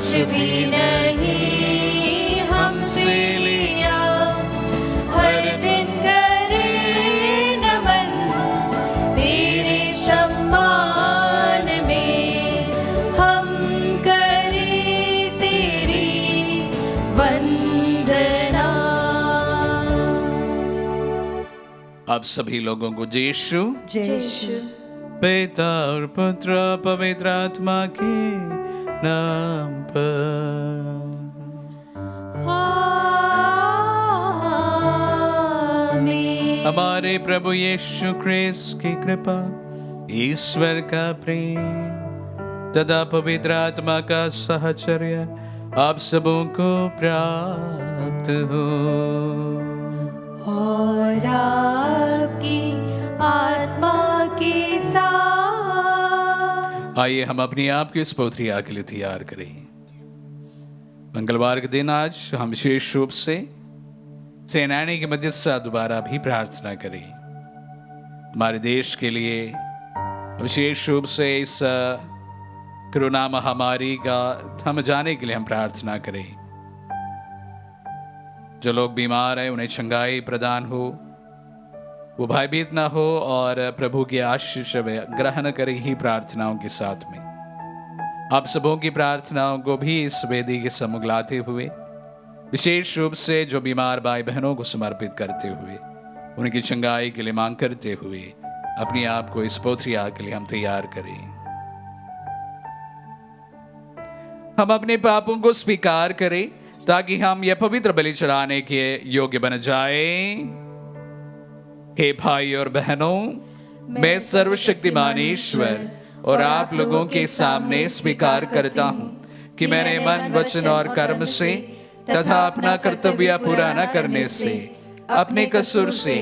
कुछ भी नहीं हमसे लिया। हर दिन करे नमन तेरे सम्मान में, हम करे तेरी वंदना। आप सभी लोगों को यीशु यीशु पिता और पुत्र पवित्र आत्मा के नाम पर। आमीन। हमारे प्रभु यीशु ख्रिस्त की कृपा, ईश्वर का प्रेम तथा पवित्र आत्मा का साहचर्य आप सबों को प्राप्त हो। और आपकी आत्मा के साथ। आइए हम अपनी आप की स्तोत्रिया के लिए तैयार करें। मंगलवार के दिन आज हम विशेष रूप से सेनानी के मध्यस्थ द्वारा भी प्रार्थना करें। हमारे देश के लिए विशेष रूप से इस कोरोना महामारी का थम जाने के लिए हम प्रार्थना करें। जो लोग बीमार हैं उन्हें चंगाई प्रदान हो, वो भयभीत ना हो और प्रभु की आशीष ग्रहण करे ही प्रार्थनाओं के साथ में। आप सबों की प्रार्थनाओं को भी इस वेदी के सम्मुख लाते हुए विशेष रूप से जो बीमार भाई बहनों को समर्पित करते हुए उनकी चंगाई के लिए मांग करते हुए अपने आप को इस स्तोत्रिया के लिए हम तैयार करें। हम अपने पापों को स्वीकार करें ताकि हम यह पवित्र बलि चढ़ाने के योग्य बन जाएं। हे भाई और बहनों, मैं सर्वशक्तिमान ईश्वर और आप लोगों के सामने स्वीकार करता हूं कि मैंने मन, वचन और कर्म से तथा अपना कर्तव्य पूरा न करने से, अपने कसूर से,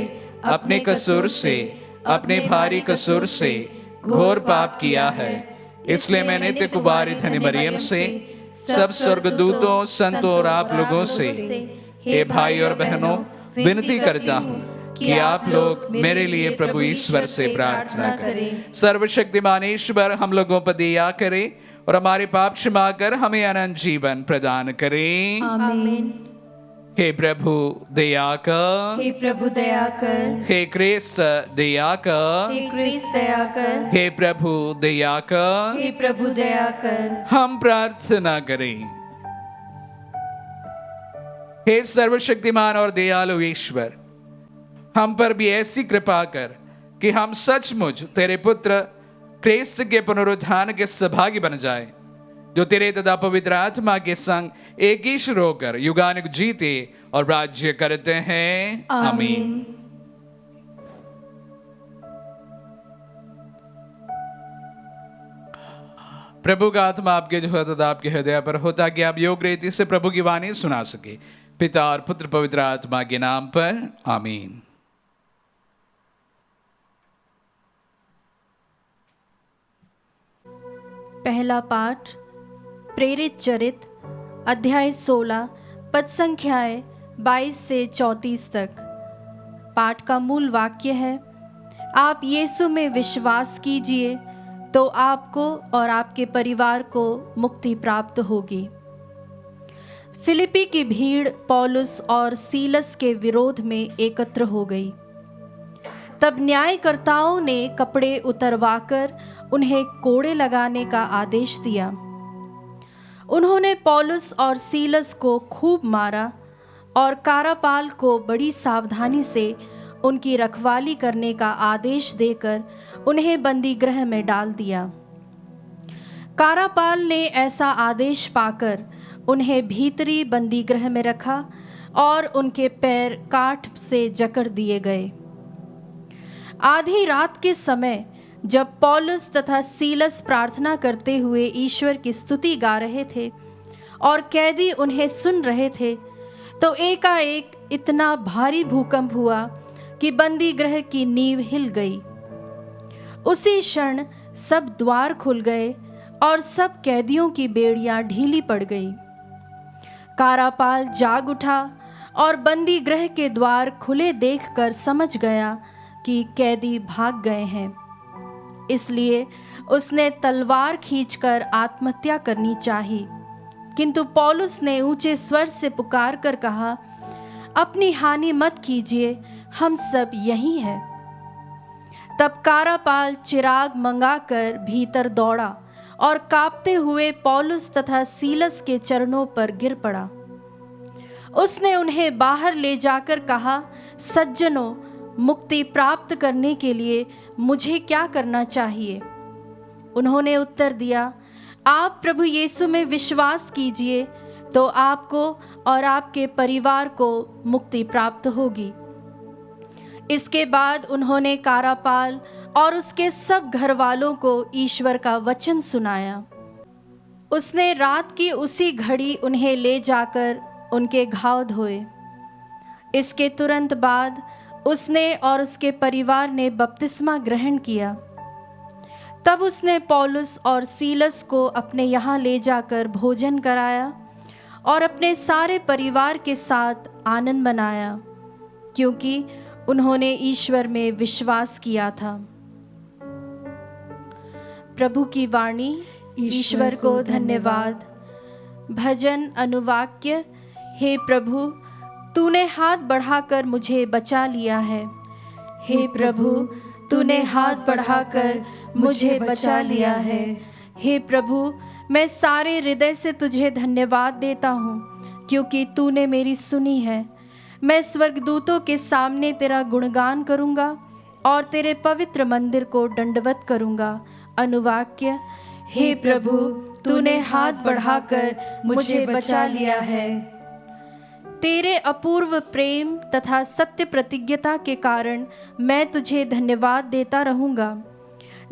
अपने भारी कसूर से घोर पाप किया है। इसलिए मैं नित्य कुमारी धन्य मरियम से, सब स्वर्गदूतों, संतों और आप लोगों से, हे भाई और बहनों, विनती करता हूँ कि आप लोग मेरे लिए प्रभु ईश्वर से प्रार्थना करें। सर्वशक्तिमान ईश्वर हम लोगों पर दया करे और हमारे पाप क्षमा कर हमें अनंत जीवन प्रदान करें। आमीन। हे प्रभु दया कर, हे प्रभु दया कर, हे क्रिस्त दया कर, हे क्रिस्त दया कर, हे प्रभु दया कर। हे प्रभु दया कर। हम प्रार्थना करें। हे सर्वशक्तिमान और दयालु ईश्वर, हम पर भी ऐसी कृपा कर कि हम सचमुच तेरे पुत्र क्रिस्त के पुनरुत्थान के सहभागी बन जाए, जो तेरे तथा पवित्र आत्मा के संग एक ईश्वर होकर युगानुग जीते और राज्य करते हैं। आमीन। प्रभु का आत्मा आपके जो है तथा आपके हृदय पर हो, ताकि आप योग रीति से प्रभु की वाणी सुना सके। पिता और पुत्र पवित्र आत्मा के नाम पर आमीन। पहला पाठ प्रेरित चरित अध्याय 16 पद संख्याएं 22 से 34 तक। पाठ का मूल वाक्य है, आप यीशु में विश्वास कीजिए तो आपको और आपके परिवार को मुक्ति प्राप्त होगी। फिलिपी की भीड़ पौलुस और सीलस के विरोध में एकत्र हो गई। तब न्यायकर्ताओं ने कपड़े उतरवाकर उन्हें कोड़े लगाने का आदेश दिया। उन्होंने पौलुस और सीलस को खूब मारा और कारापाल को बड़ी सावधानी से उनकी रखवाली करने का आदेश देकर उन्हें बंदी गृह में डाल दिया। कारापाल ने ऐसा आदेश पाकर उन्हें भीतरी बंदी गृह में रखा और उनके पैर काठ से जकड़ दिए गए। आधी रात के समय जब पौलुस तथा सीलस प्रार्थना करते हुए ईश्वर की स्तुति गा रहे थे और कैदी उन्हें सुन रहे थे, तो एकाएक इतना भारी भूकंप हुआ कि बंदी गृह की नींव हिल गई। उसी क्षण सब द्वार खुल गए और सब कैदियों की बेड़ियां ढीली पड़ गई। कारापाल जाग उठा और बंदी गृह के द्वार खुले देखकर समझ गया कि कैदी भाग गए हैं। इसलिए उसने तलवार खींचकर आत्महत्या करनी चाही, किंतु पौलुस ने ऊंचे स्वर से पुकार कर कहा, अपनी हानि मत कीजिए, हम सब यही हैं। तब कारापाल चिराग मंगाकर भीतर दौड़ा और कांपते हुए पौलुस तथा सीलस के चरणों पर गिर पड़ा। उसने उन्हें बाहर ले जाकर कहा, सज्जनों, मुक्ति प्राप्त करने के लिए मुझे क्या करना चाहिए? उन्होंने उत्तर दिया, आप प्रभु यीशु में विश्वास कीजिए तो आपको और आपके परिवार को मुक्ति प्राप्त होगी। इसके बाद उन्होंने कारापाल और उसके सब घर वालों को ईश्वर का वचन सुनाया। उसने रात की उसी घड़ी उन्हें ले जाकर उनके घाव धोए। इसके तुरंत बाद उसने और उसके परिवार ने बपतिस्मा ग्रहण किया। तब उसने पौलुस और सीलस को अपने यहाँ ले जाकर भोजन कराया और अपने सारे परिवार के साथ आनंद मनाया, क्योंकि उन्होंने ईश्वर में विश्वास किया था। प्रभु की वाणी। ईश्वर को धन्यवाद। भजन अनुवाक्य। हे प्रभु, तूने हाथ बढ़ाकर मुझे बचा लिया है। हे प्रभु, तूने हाथ बढ़ाकर मुझे बचा लिया है। हे प्रभु, मैं सारे हृदय से तुझे धन्यवाद देता हूँ, क्योंकि तूने मेरी सुनी है। मैं स्वर्गदूतों के सामने तेरा गुणगान करूँगा और तेरे पवित्र मंदिर को दंडवत करूँगा। अनुवाक्य। हे प्रभु, तूने हाथ बढ़ाकर मुझे बचा लिया है। तेरे अपूर्व प्रेम तथा सत्य प्रतिज्ञता के कारण मैं तुझे धन्यवाद देता रहूँगा।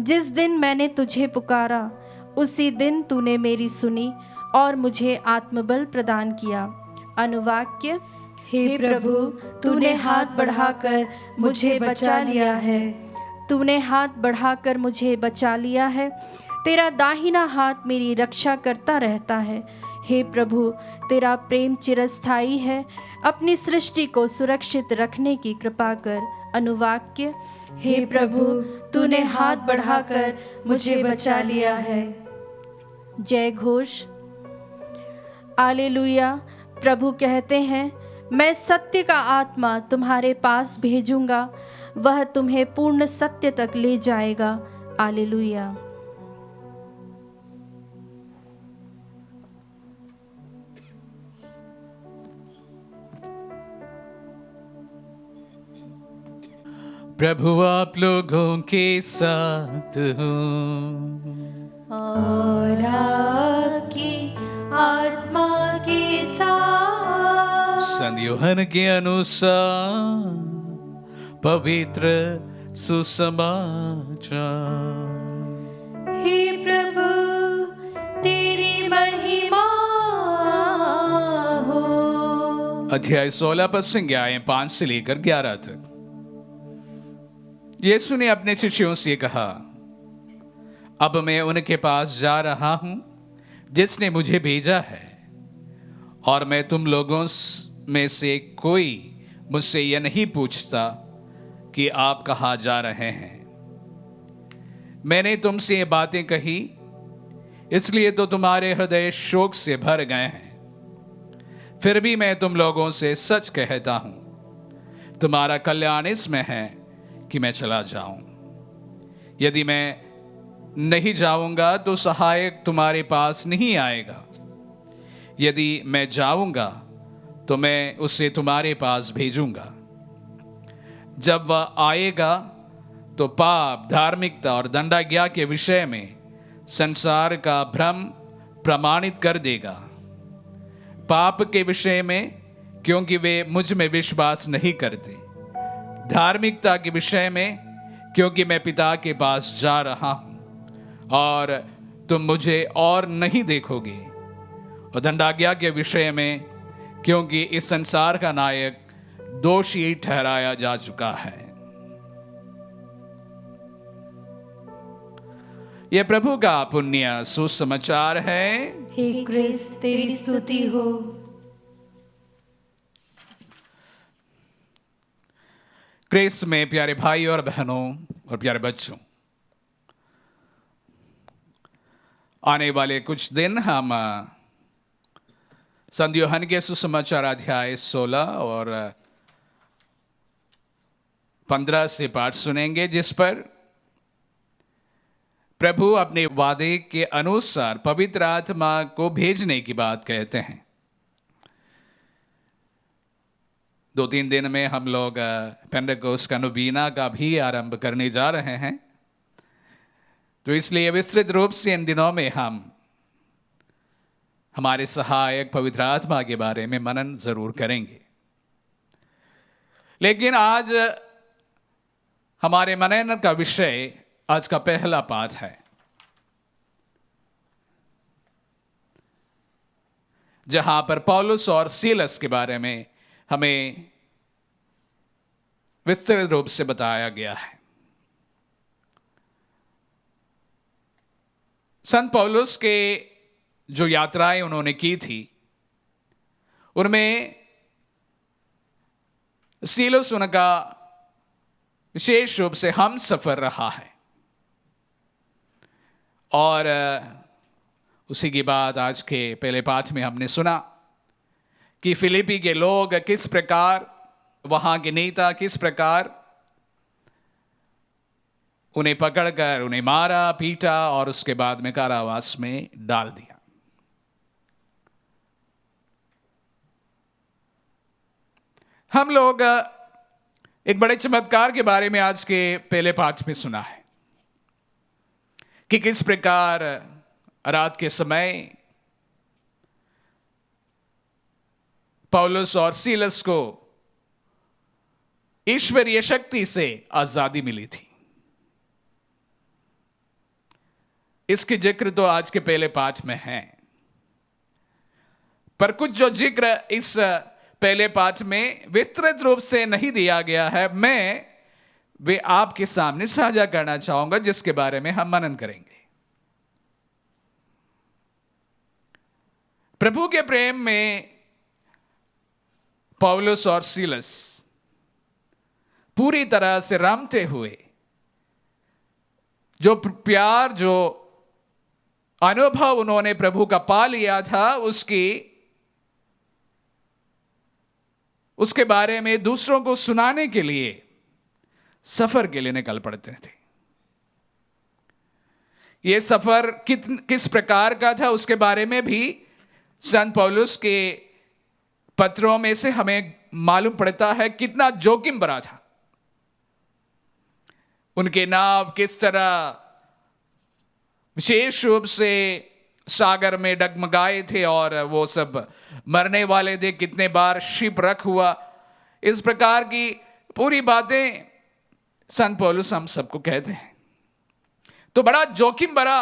जिस दिन मैंने तुझे पुकारा, उसी दिन तूने मेरी सुनी और मुझे आत्मबल प्रदान किया। अनुवाक्य। हे प्रभु, तूने हाथ बढ़ाकर मुझे बचा लिया है। तूने हाथ बढ़ाकर मुझे बचा लिया है। तेरा दाहिना हाथ मेरी रक्षा करता रहता है। हे प्रभु, तेरा प्रेम चिरस्थायी है। अपनी सृष्टि को सुरक्षित रखने की कृपा कर। अनुवाक्य। हे प्रभु, तूने हाथ बढ़ाकर मुझे बचा लिया है। जय घोष। हालेलुया। प्रभु कहते हैं, मैं सत्य का आत्मा तुम्हारे पास भेजूंगा, वह तुम्हें पूर्ण सत्य तक ले जाएगा। हालेलुया। प्रभु आप लोगों के साथ हो और आपकी आत्मा के साथ। संत यूहन्ना के अनुसार पवित्र सुसमाचार। हे प्रभु, तेरी महिमा हो। अध्याय 16 पद संज्ञाएं 5 से लेकर 11 तक। यीशु ने अपने शिष्यों से कहा, अब मैं उनके पास जा रहा हूं जिसने मुझे भेजा है, और मैं तुम लोगों में से कोई मुझसे यह नहीं पूछता कि आप कहाँ जा रहे हैं। मैंने तुमसे ये बातें कही इसलिए तो तुम्हारे हृदय शोक से भर गए हैं। फिर भी मैं तुम लोगों से सच कहता हूं, तुम्हारा कल्याण इसमें है कि मैं चला जाऊं। यदि मैं नहीं जाऊंगा तो सहायक तुम्हारे पास नहीं आएगा। यदि मैं जाऊंगा तो मैं उसे तुम्हारे पास भेजूंगा। जब वह आएगा तो पाप, धार्मिकता और दंडाज्ञा के विषय में संसार का भ्रम प्रमाणित कर देगा। पाप के विषय में, क्योंकि वे मुझ में विश्वास नहीं करते। धार्मिकता के विषय में, क्योंकि मैं पिता के पास जा रहा हूं और तुम मुझे और नहीं देखोगे। और दंडाज्ञा के विषय में, क्योंकि इस संसार का नायक दोषी ठहराया जा चुका है। यह प्रभु का पुण्य सुसमाचार है। हे क्रिस्त, तेरी स्तुति हो। क्रिस्त में प्यारे भाई और बहनों और प्यारे बच्चों, आने वाले कुछ दिन हम संत यूहन्ना के सुसमाचार अध्याय 16 और 15 से पाठ सुनेंगे, जिस पर प्रभु अपने वादे के अनुसार पवित्र आत्मा को भेजने की बात कहते हैं। 2-3 दिन में हम लोग पेंटेकोस्ट का नोवीना का भी आरंभ करने जा रहे हैं, तो इसलिए विस्तृत रूप से इन दिनों में हम हमारे सहायक पवित्र आत्मा के बारे में मनन जरूर करेंगे। लेकिन आज हमारे मनन का विषय, आज का पहला पाठ है, जहां पर पौलुस और सीलस के बारे में हमें विस्तृत रूप से बताया गया है। संत पौलुस के जो यात्राएं उन्होंने की थी, उनमें सीलस उनका विशेष रूप से हम सफर रहा है। और उसी की बात आज के पहले पाठ में हमने सुना कि फिलिपी के लोग किस प्रकार, वहां के नेता किस प्रकार उन्हें पकड़कर उन्हें मारा, पीटा और उसके बाद में कारावास में डाल दिया। हम लोग एक बड़े चमत्कार के बारे में आज के पहले पाठ में सुना है कि किस प्रकार रात के समय पौलुस और सीलस को ईश्वरीय शक्ति से आजादी मिली थी। इसकी जिक्र तो आज के पहले पाठ में है, पर कुछ जो जिक्र इस पहले पाठ में विस्तृत रूप से नहीं दिया गया है, मैं वे आपके सामने साझा करना चाहूंगा, जिसके बारे में हम मनन करेंगे। प्रभु के प्रेम में पौलुस और सीलस पूरी तरह से रमते हुए, जो प्यार, जो अनुभव उन्होंने प्रभु का पा लिया था, उसके बारे में दूसरों को सुनाने के लिए सफर के लिए निकल पड़ते थे। यह सफर किस प्रकार का था, उसके बारे में भी संत पौलुस के पत्रों में से हमें मालूम पड़ता है कितना जोखिम भरा था। उनके नाव किस तरह विशेष रूप से सागर में डगमगाए थे और वो सब मरने वाले थे, कितने बार शिपवृक हुआ, इस प्रकार की पूरी बातें संत पौलुस हम सबको कहते हैं। तो बड़ा जोखिम भरा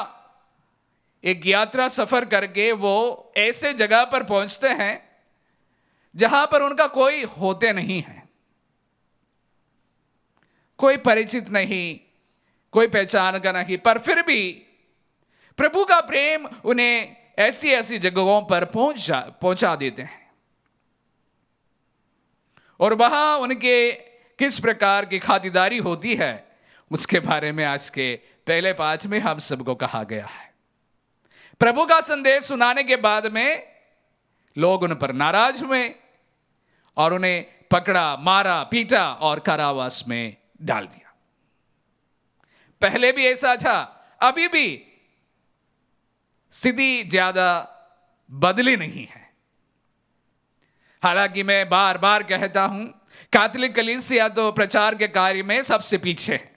एक यात्रा सफर करके वो ऐसे जगह पर पहुंचते हैं जहां पर उनका कोई होते नहीं है, कोई परिचित नहीं, कोई पहचान का नहीं, पर फिर भी प्रभु का प्रेम उन्हें ऐसी ऐसी जगहों पर पहुंचा देते हैं। और वहां उनके किस प्रकार की खातिरदारी होती है, उसके बारे में आज के पहले पाठ में हम सबको कहा गया है। प्रभु का संदेश सुनाने के बाद में लोग उन पर नाराज हुए और उन्हें पकड़ा, मारा, पीटा और कारावास में डाल दिया। पहले भी ऐसा था, अभी भी स्थिति ज्यादा बदली नहीं है। हालांकि मैं बार बार कहता हूं, कैथोलिक कलीसिया तो प्रचार के कार्य में सबसे पीछे है,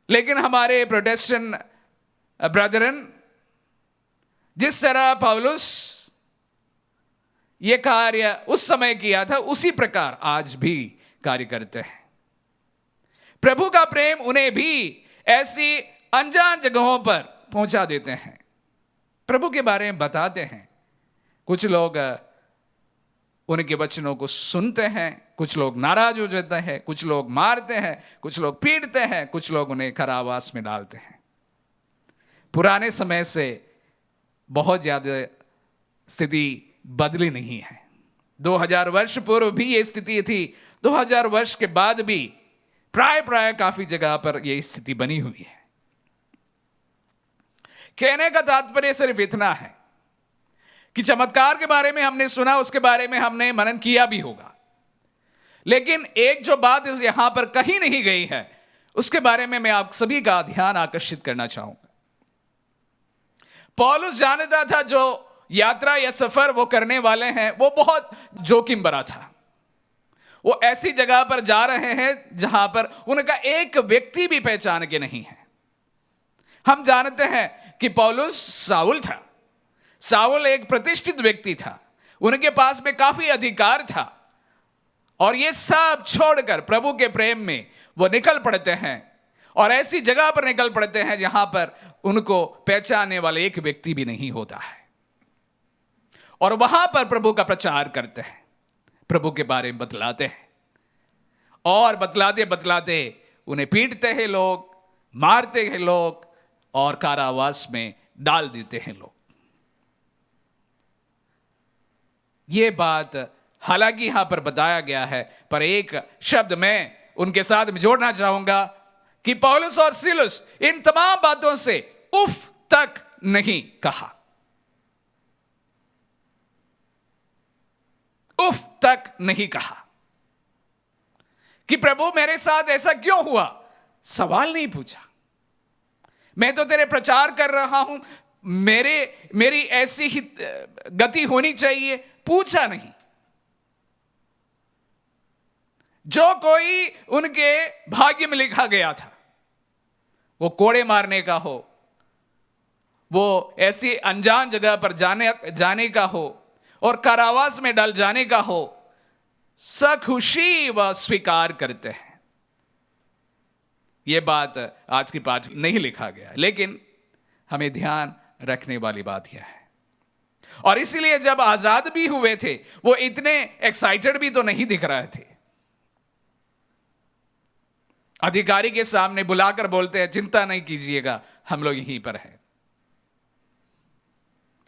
लेकिन हमारे प्रोटेस्टेंट ब्रदरन जिस तरह पौलुस ये कार्य उस समय किया था, उसी प्रकार आज भी कार्य करते हैं। प्रभु का प्रेम उन्हें भी ऐसी अनजान जगहों पर पहुंचा देते हैं, प्रभु के बारे में बताते हैं। कुछ लोग उनके वचनों को सुनते हैं, कुछ लोग नाराज हो जाते हैं, कुछ लोग मारते हैं, कुछ लोग पीटते हैं, कुछ लोग उन्हें कारावास में डालते हैं। पुराने समय से बहुत ज्यादा स्थिति बदली नहीं है। 2000 वर्ष पूर्व भी ये स्थिति थी, 2000 वर्ष के बाद भी प्राय काफी जगह पर यह स्थिति बनी हुई है। कहने का तात्पर्य सिर्फ इतना है कि चमत्कार के बारे में हमने सुना, उसके बारे में हमने मनन किया भी होगा, लेकिन एक जो बात इस यहां पर कही नहीं गई है, उसके बारे में मैं आप सभी का ध्यान आकर्षित करना चाहूंगा। पौलुस जानता था जो यात्रा या सफर वो करने वाले हैं वो बहुत जोखिम भरा था। वो ऐसी जगह पर जा रहे हैं जहां पर उनका एक व्यक्ति भी पहचान के नहीं है। हम जानते हैं कि पौलुस साउल था। साउल एक प्रतिष्ठित व्यक्ति था, उनके पास में काफी अधिकार था, और ये सब छोड़कर प्रभु के प्रेम में वो निकल पड़ते हैं और ऐसी जगह पर निकल पड़ते हैं जहां पर उनको पहचानने वाले एक व्यक्ति भी नहीं होता है, और वहां पर प्रभु का प्रचार करते हैं, प्रभु के बारे में बतलाते हैं, और बतलाते बतलाते उन्हें पीटते हैं लोग, मारते हैं लोग, और कारावास में डाल देते हैं लोग। यह बात हालांकि यहां पर बताया गया है, पर एक शब्द मैं उनके साथ में जोड़ना चाहूंगा कि पौलुस और सीलस इन तमाम बातों से उफ तक नहीं कहा। उफ तक नहीं कहा कि प्रभु मेरे साथ ऐसा क्यों हुआ। सवाल नहीं पूछा, मैं तो तेरे प्रचार कर रहा हूं, मेरी ऐसी ही गति होनी चाहिए, पूछा नहीं। जो कोई उनके भाग्य में लिखा गया था, वो कोड़े मारने का हो, वो ऐसी अनजान जगह पर जाने का हो, और कारावास में डाल जाने का हो, सखुशी वह स्वीकार करते हैं। यह बात आज की पाठ नहीं लिखा गया, लेकिन हमें ध्यान रखने वाली बात यह है। और इसीलिए जब आजाद भी हुए थे, वो इतने एक्साइटेड भी तो नहीं दिख रहे थे। अधिकारी के सामने बुलाकर बोलते हैं, चिंता नहीं कीजिएगा, हम लोग यहीं पर हैं,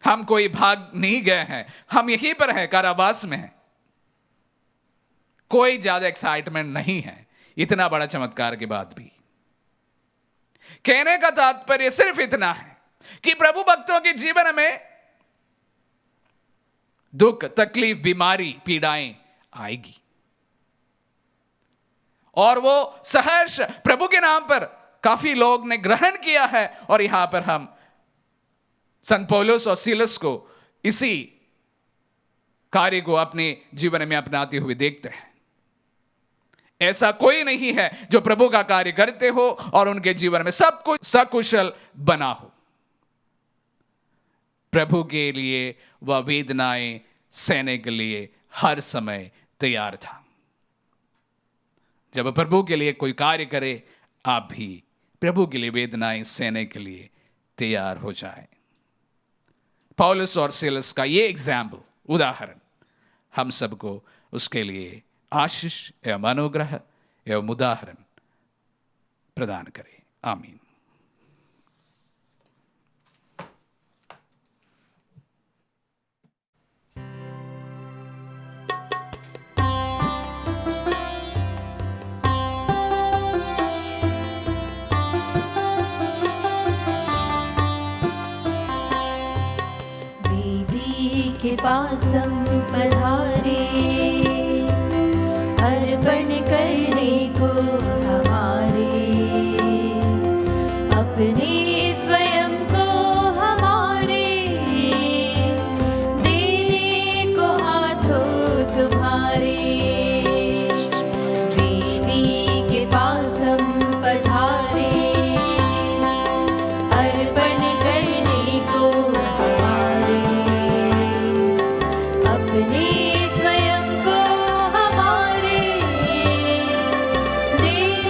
हम कोई भाग नहीं गए हैं, हम यहीं पर हैं, कारावास में हैं। कोई ज्यादा एक्साइटमेंट नहीं है इतना बड़ा चमत्कार के बाद भी। कहने का तात्पर्य सिर्फ इतना है कि प्रभु भक्तों के जीवन में दुख, तकलीफ, बीमारी, पीड़ाएं आएगी, और वो सहर्ष प्रभु के नाम पर काफी लोग ने ग्रहण किया है। और यहां पर हम संत पौलुस और सीलस को इसी कार्य को अपने जीवन में अपनाते हुए देखते हैं। ऐसा कोई नहीं है जो प्रभु का कार्य करते हो और उनके जीवन में सब कुछ सकुशल बना हो। प्रभु के लिए वह वेदनाएं सहने के लिए हर समय तैयार था। जब प्रभु के लिए कोई कार्य करे, आप भी प्रभु के लिए वेदनाएं सहने के लिए तैयार हो जाए। पौलुस और सीलस का ये एग्जाम्पल, उदाहरण हम सबको उसके लिए आशीष एवं अनुग्रह एवं उदाहरण प्रदान करे। आमीन। के पास हम पधारे, अर्पण करने को हमारे, अपने स्वयं को हमारे देने को हाथों तुम्हारे। वेदी के पास हम पधारे, अर्पण करने को हमारे, अपने स्वयं को हमारे देने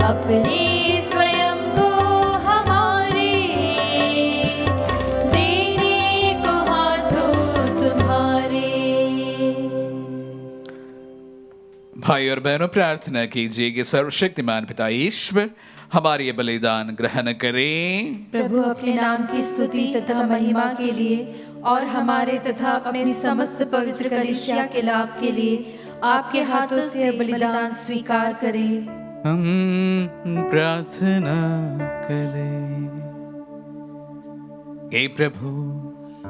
अपने स्वयं को हमारे देने को हाथों तुम्हारे। भाई और बहनों, प्रार्थना कीजिए कि सर्वशक्तिमान पिता ईश्वर हमारे ये बलिदान ग्रहण करें। प्रभु अपने नाम की स्तुति तथा महिमा के लिए और हमारे तथा अपने समस्त पवित्र कलीसिया के लाभ के लिए आपके हाथों से बलिदान स्वीकार करें। हम प्रार्थना करें। हे प्रभु,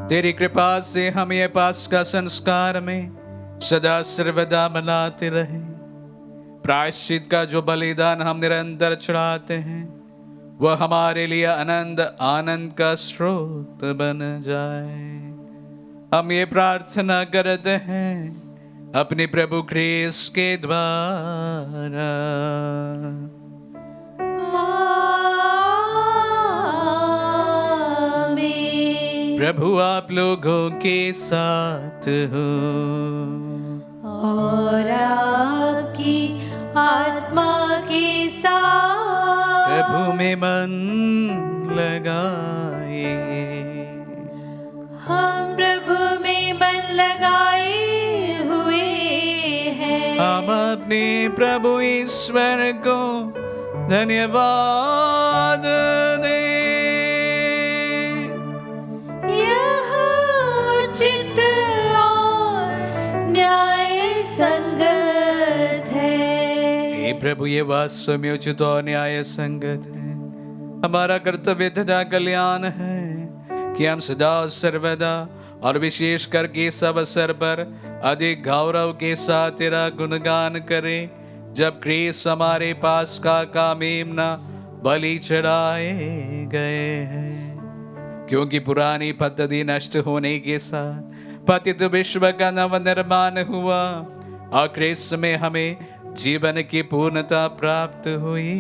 तेरी कृपा से हम ये पास्का संस्कार में सदा सर्वदा मनाते रहे। प्रायश्चित का जो बलिदान हम निरंतर चढ़ाते हैं वह हमारे लिए अनंत आनंद का स्रोत बन जाए। हम ये प्रार्थना करते हैं अपने प्रभु ख्रीस्त के द्वारा। आमीन। प्रभु आप लोगों के साथ हो और आपकी आत्मा के साथ। प्रभु में मन लगाए। हम प्रभु में मन लगाए हुए हैं। हम अपने प्रभु ईश्वर को धन्यवाद दें। यह उचित और न्याय संगत है। हे प्रभु, ये वास्तव में उचित और न्याय संगत है। हमारा कर्तव्य तथा कल्याण है कि हम सदा सर्वदा और विशेष करके सब अवसर पर अधिक गौरव के साथ तेरा गुणगान करें, जब ख्रीस्त हमारे पास का मेमना बलि चढ़ाए गए हैं। क्योंकि पुरानी पद्धति नष्ट होने के साथ पतित विश्व का नव निर्माण हुआ और ख्रीस्त में हमें जीवन की पूर्णता प्राप्त हुई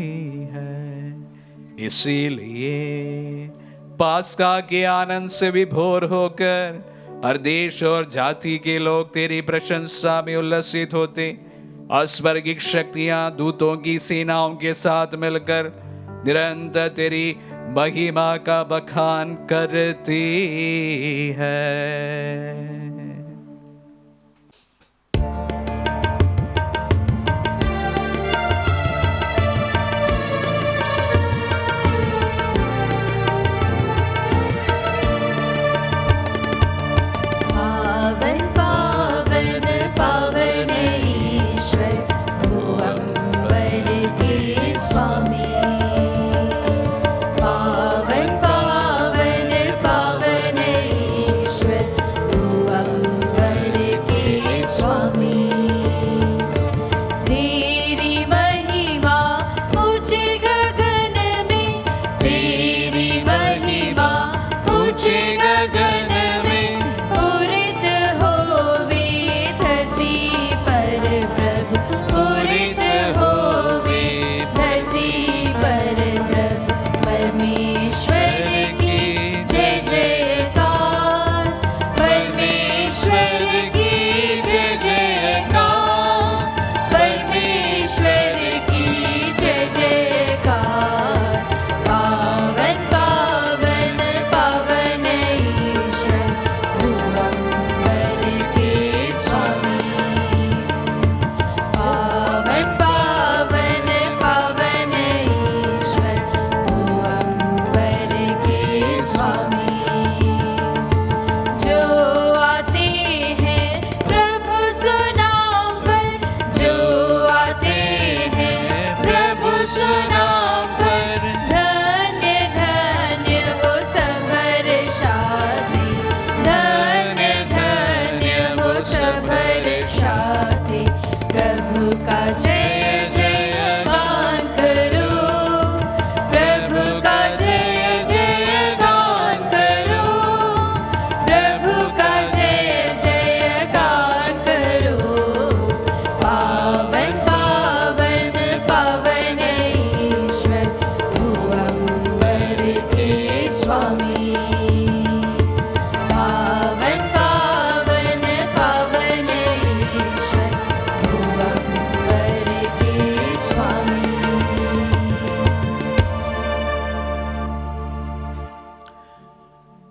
है। इसीलिए पास्का के आनंद से विभोर होकर हर देश और जाति के लोग तेरी प्रशंसा में उल्लसित होते और स्वर्गिक शक्तियां दूतों की सेनाओं के साथ मिलकर निरंतर तेरी महिमा का बखान करती है।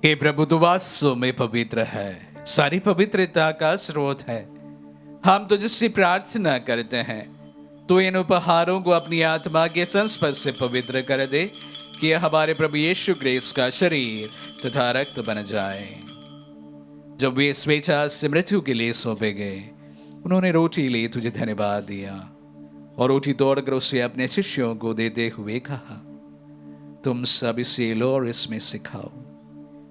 हे प्रभु तू वास्तव में पवित्र है, सारी पवित्रता का स्रोत है। हम तुझसे प्रार्थना करते हैं तो इन उपहारों को अपनी आत्मा के संस्पर्श से पवित्र कर दे कि यह हमारे प्रभु यीशु क्रिस्त का शरीर तथा रक्त बन जाए। जब वे स्वेच्छा से मृत्यु के लिए सौंपे गए, उन्होंने रोटी ली, तुझे धन्यवाद दिया और रोटी तोड़कर उसे अपने शिष्यों को देते हुए कहा, तुम सब इसे लो और इसमें से खाओ,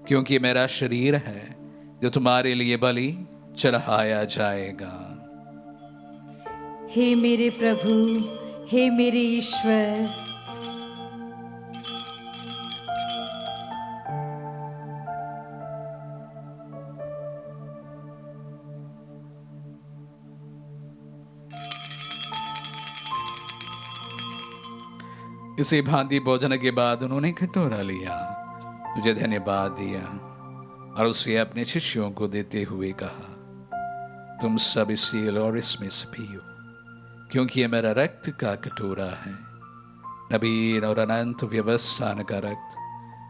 क्योंकि मेरा शरीर है जो तुम्हारे लिए बलि चढ़ाया जाएगा। हे मेरे प्रभु, हे मेरे ईश्वर, इसी भांति भोजन के बाद उन्होंने कटोरा लिया, तुझे धन्यवाद दिया और उसे अपने शिष्यों को देते हुए कहा, तुम सब इसे लो और इसमें से पियो, क्योंकि यह मेरा रक्त का कटोरा है, नवीन और अनंत व्यवस्थान का रक्त,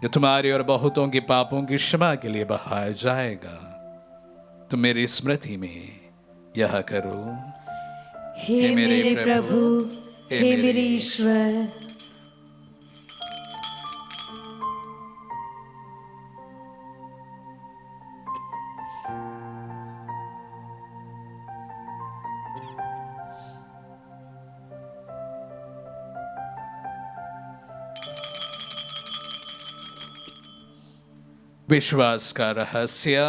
जो तुम्हारे और बहुतों के पापों की क्षमा के लिए बहाया जाएगा। तुम मेरी स्मृति में यह करो। हे मेरे प्रभु, हे मेरे ईश्वर। विश्वास का रहस्य।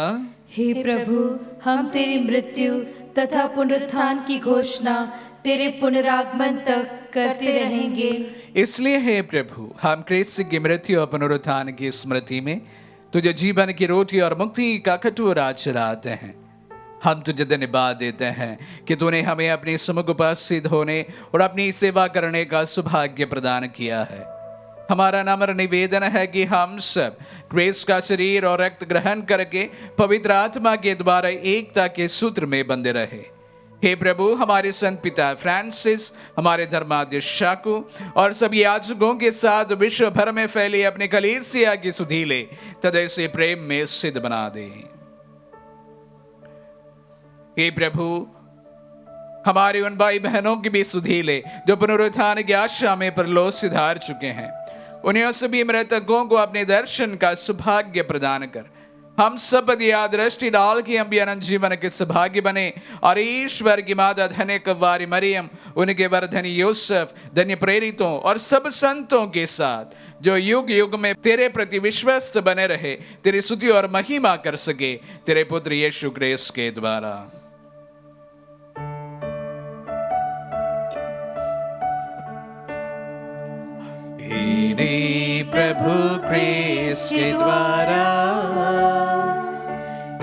हे प्रभु, हम तेरी मृत्यु तथा पुनरुत्थान की घोषणा तेरे पुनरागमन तक करते रहेंगे। इसलिए हे प्रभु, हम क्रिस्त की मृत्यु और पुनरुत्थान की स्मृति में तुझे जीवन की रोटी और मुक्ति का कटोरा चढ़ाते हैं। हम तुझे धन्यवाद देते हैं कि तूने हमें अपने सम्मुख उपस्थित होने और अपनी सेवा करने का सौभाग्य प्रदान किया है। हमारा नम्र निवेदन है कि हम सब क्रिस्त का शरीर और रक्त ग्रहण करके पवित्र आत्मा के द्वारा एकता के सूत्र में बंधे रहे। हे प्रभु, हमारे संत पिता फ्रांसिस, हमारे धर्माध्यक्ष शाकू और सभी याजकों के साथ विश्व भर में फैली अपने कलीसिया की सुधीले तदय से प्रेम में सिद्ध बना दे। हे प्रभु, हमारे उन भाई बहनों की भी सुधीले जो पुनरुत्थान की आशा में परलोक सिधार चुके हैं, उन्हें सभी मृतकों को अपने दर्शन का सौभाग्य प्रदान कर हम सब पर यह दृष्टि डाल कि हम भी अनंत जीवन के सौभाग्य बने और ईश्वर की माता धन्य कव्वारी मरियम, उनके वर धन्य यूसुफ, धन्य प्रेरितों और सब संतों के साथ जो युग युग में तेरे प्रति विश्वस्त बने रहे, तेरी स्तुति और महिमा कर सके तेरे पुत्र यीशु क्रिस्त के द्वारा। इन्हीं प्रभु क्रिस्त के द्वारा,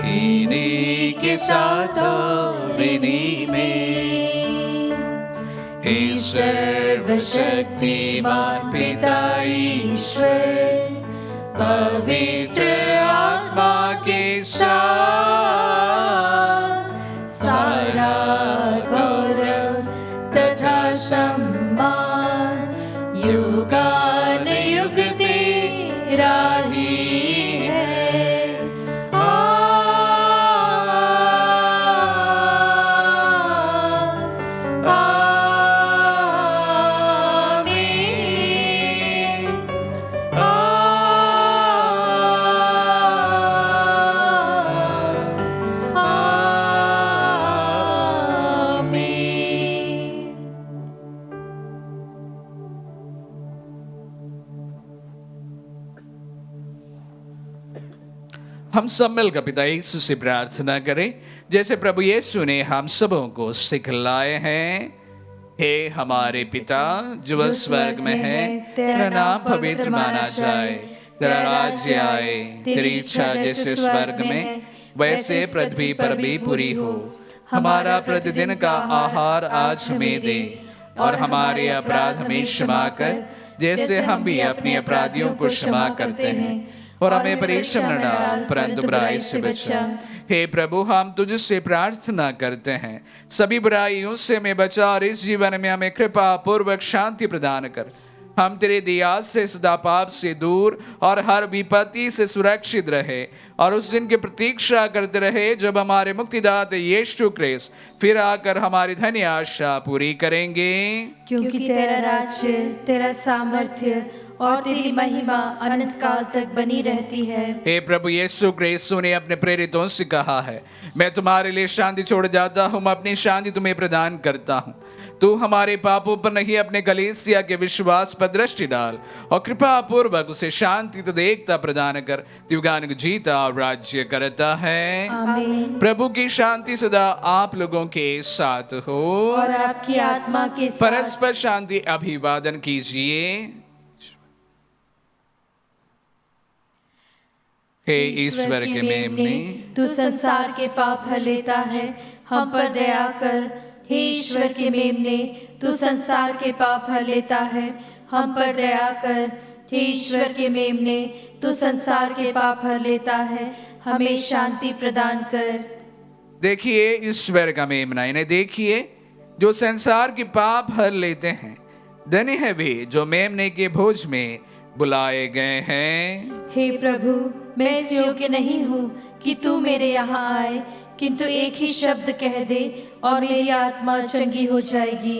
इन्हीं के साथ और इन्हीं में, हे सर्वशक्तिमान पिता ईश्वर, पवित्र आत्मा के साथ सारा गौरव तथा सम्मान युगान युग तेरा ही है। हम सब मिलकर पिता यीशु से प्रार्थना करें, जैसे प्रभु यीशु ने हम सबों को सिखलाए हैं। हे हमारे पिता जो स्वर्ग में है, तेरा नाम पवित्र माना जाए, तेरा राज्य आए, तेरी इच्छा जैसे स्वर्ग में वैसे पृथ्वी पर भी पूरी हो। हमारा प्रतिदिन का आहार आज हमें दे और हमारे अपराध हमें क्षमा कर, जैसे हम भी अपने अपराधियों को क्षमा करते हैं, और हमें परीक्षा न डाल परंतु बुराई से बचा। हे प्रभु, हम तुझसे प्रार्थना करते हैं, सभी बुराइयों से हमें बचा और इस जीवन में हमें कृपा पूर्वक शांति प्रदान कर, हम तेरे दया से सदा पाप से दूर और हर विपत्ति से सुरक्षित रहे और उस दिन की प्रतीक्षा करते रहे जब हमारे मुक्तिदाता यीशु क्रिस्त फिर आकर हमारी धन्य आशा पूरी करेंगे। क्योंकि तेरा राज्य, तेरा सामर्थ्य और तेरी महिमा अनंत काल तक बनी रहती है। हे प्रभु यीशु क्रिस्त ने अपने प्रेरितों से कहा है, मैं तुम्हारे लिए शांति छोड़ जाता हूँ, मैं अपनी शांति तुम्हें प्रदान करता हूँ। तू हमारे पापों पर नहीं अपने कलीसिया के विश्वास पर दृष्टि डाल और कृपा पूर्वक उसे शांति तथा एकता प्रदान कर युगानुग जीता और राज्य करता है। आमीन। प्रभु की शांति सदा आप लोगों के साथ हो और आपकी आत्मा के साथ। परस्पर शांति अभिवादन कीजिए। हे ईश्वर के मेमने, तू संसार के पाप हर लेता है, हम पर दया कर। हे ईश्वर के मेमने, तू संसार के पाप हर लेता है, हम पर दया कर। हे ईश्वर के मेमने, तू संसार के पाप हर लेता है, हमें शांति प्रदान कर। देखिए ईश्वर का मेमना, इन्हें देखिए जो संसार के पाप हर लेते हैं। धन्य है वे जो मेमने के भोज में बुलाए गए हैं। हे प्रभु, मैं इस योग्य नहीं हूँ कि तू मेरे यहाँ आए, किंतु एक ही शब्द कह दे और मेरी आत्मा चंगी हो जाएगी।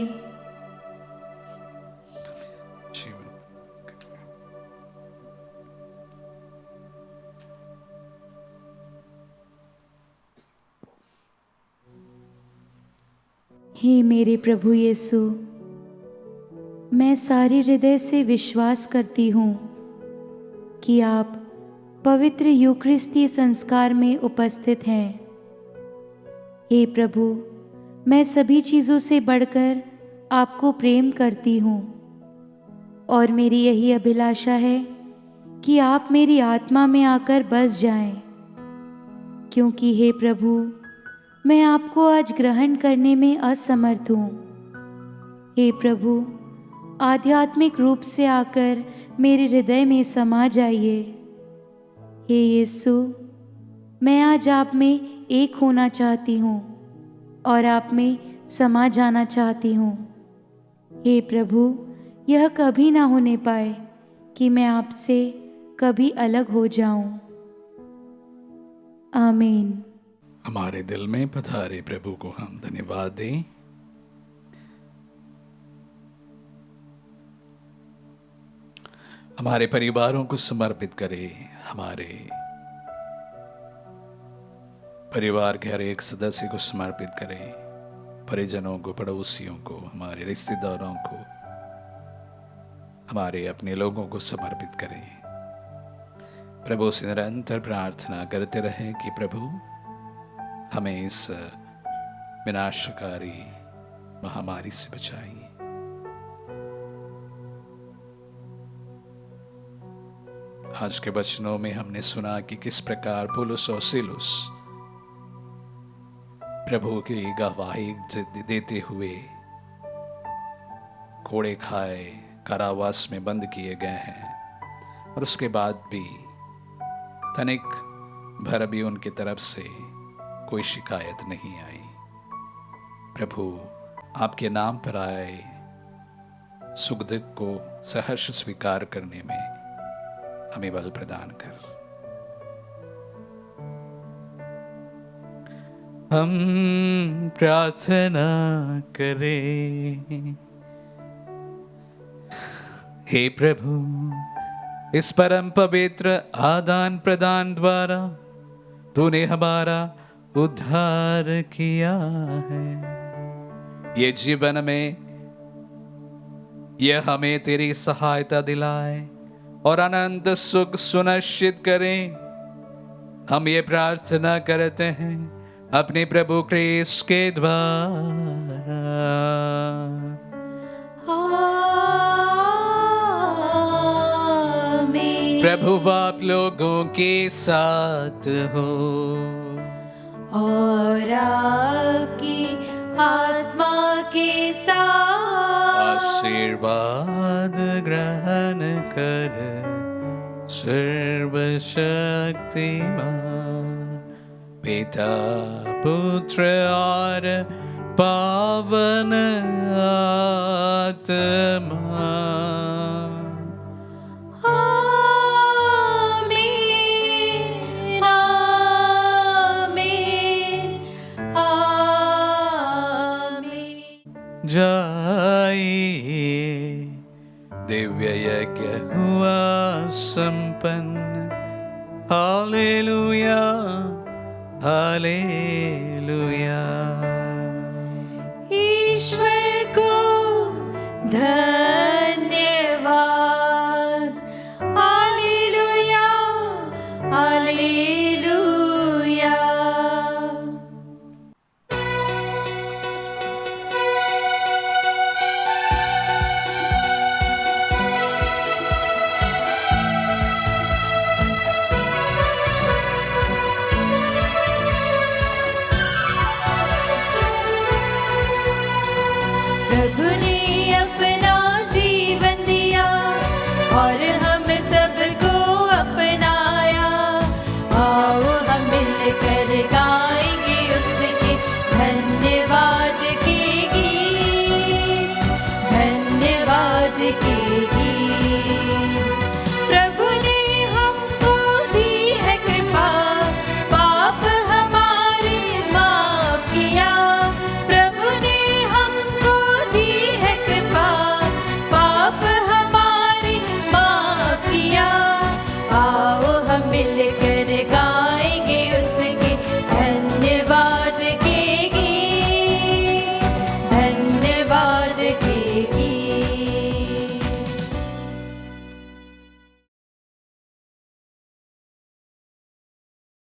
हे मेरे प्रभु यीशु, मैं सारे हृदय से विश्वास करती हूँ कि आप पवित्र यूकरिस्तीय संस्कार में उपस्थित हैं। हे प्रभु, मैं सभी चीज़ों से बढ़कर आपको प्रेम करती हूँ और मेरी यही अभिलाषा है कि आप मेरी आत्मा में आकर बस जाएं, क्योंकि हे प्रभु, मैं आपको आज ग्रहण करने में असमर्थ हूँ। हे प्रभु, आध्यात्मिक रूप से आकर मेरे हृदय में समा जाइए। हे यीशु, मैं आज आप में एक होना चाहती हूँ और आप में समा जाना चाहती हूँ। हे प्रभु, यह कभी ना होने पाए कि मैं आपसे कभी अलग हो जाऊं। आमीन। हमारे दिल में पधारे प्रभु को हम धन्यवाद दें। हमारे परिवारों को समर्पित करें, हमारे परिवार के हर एक सदस्य को समर्पित करें, परिजनों को, पड़ोसियों को, हमारे रिश्तेदारों को, हमारे अपने लोगों को समर्पित करें। प्रभु से निरंतर प्रार्थना करते रहें कि प्रभु हमें इस विनाशकारी महामारी से बचाइए। आज के वचनों में हमने सुना कि किस प्रकार पौलुस और सीलुस प्रभु की गवाही देते हुए कोड़े खाए कारावास में बंद किए गए हैं और उसके बाद भी तनिक भर भी उनकी तरफ से कोई शिकायत नहीं आई। प्रभु आपके नाम पर आए सुख दुख को सहर्ष स्वीकार करने में हमें बल प्रदान कर। हम प्रार्थना करें। हे प्रभु, इस परम पवित्र आदान प्रदान द्वारा तूने हमारा उद्धार किया है। ये जीवन में यह हमें तेरी सहायता दिलाए और अनंत सुख सुनिश्चित करें। हम ये प्रार्थना करते हैं अपने प्रभु क्रिस्त के द्वारा। आमीन। प्रभु आप लोगों के साथ हो और आपकी आत्मा के साथ। आशीर्वाद ग्रहण कर सर्वशक्तिमान पिता पुत्र और पावन आत्मा दिव्य यज्ञ हुआ संपन्न। Hallelujah hallelujah. ईश्वर को धन्यवाद।